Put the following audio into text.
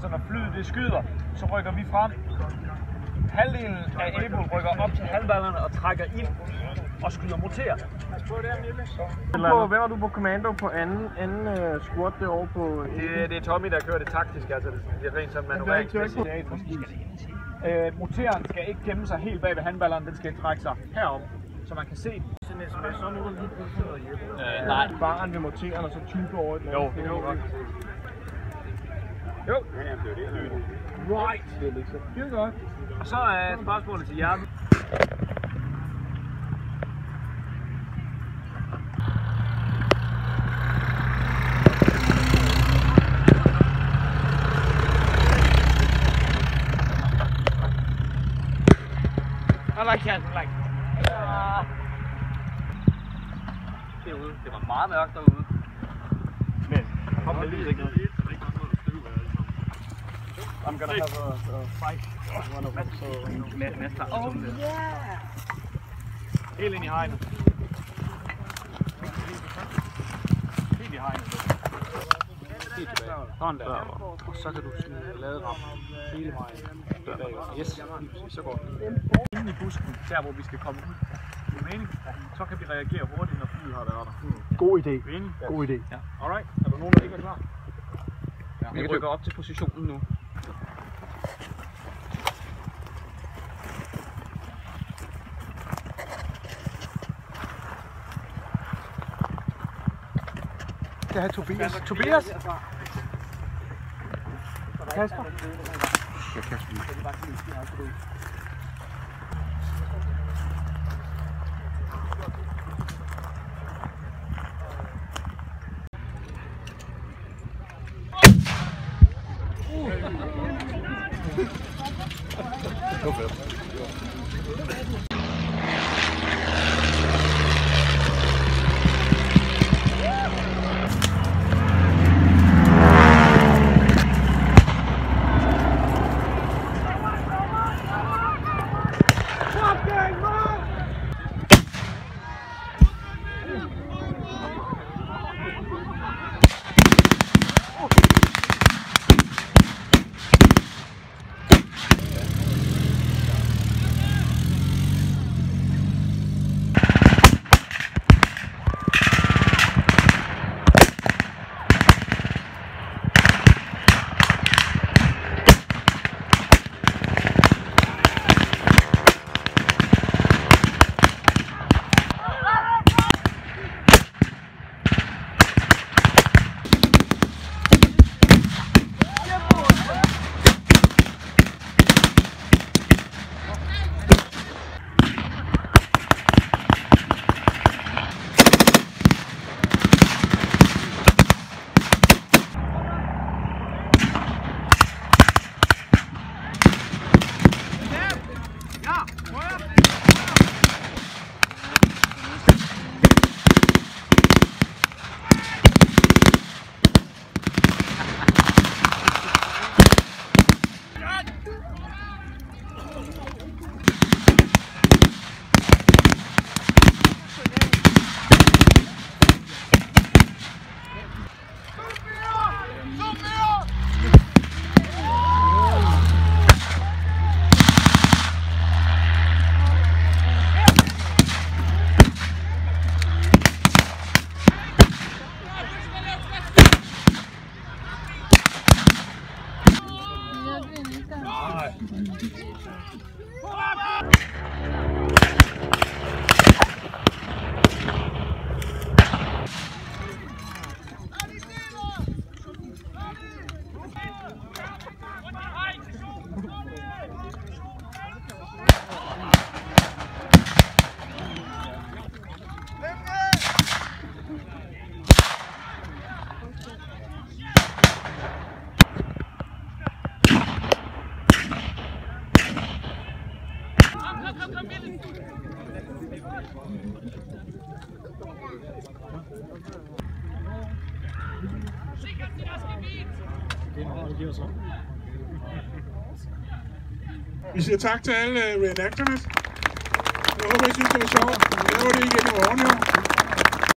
så når flyet det skyder, så rykker vi frem. Halvdelen af Able rykker op til halvballerne og trækker ind og skyder moterer. Hvem er du på kommando på anden squad derovre på? Det er Tommy, der kører det taktisk, altså det er rent sådan manøvreringsmæssigt. Moteren skal ikke gemme sig helt bag ved handballeren, den skal trække sig herop, så man kan se den. Sådan en sms, så er nu lige brug for noget hjælp. Nej. Baren ved moteren og så type over et eller andet. Jo, det kan du godt. Jo. Right. Det er godt. Og så er spørgsmålet til jer. I like that, like. Derude. Det var meget mørkt derude. Men kom med lige ikke noget. I'm gonna have a fight with one of them, so Næste gang. Oh yeah! Helt ind i hegnet. Helt i hegnet. Helt tilbage. Sådan der. Og så kan du lade ram hele vejen. Yes, så går den. Inde i busken, der hvor vi skal komme ud. Det er mening. Så kan vi reagere hurtigt, når flyet har været der. God idé. God idé. Ja. Alright. Er der nogen, der ikke er klar? Ja. Vi rykker op til positionen nu. Skal have Tobias. Tobias! Kasper? Ja, Kasper. Vi siger tak til alle reenacterne. Jeg håber, I synes, det var sjovt. Jeg laver det igen i morgen, jo.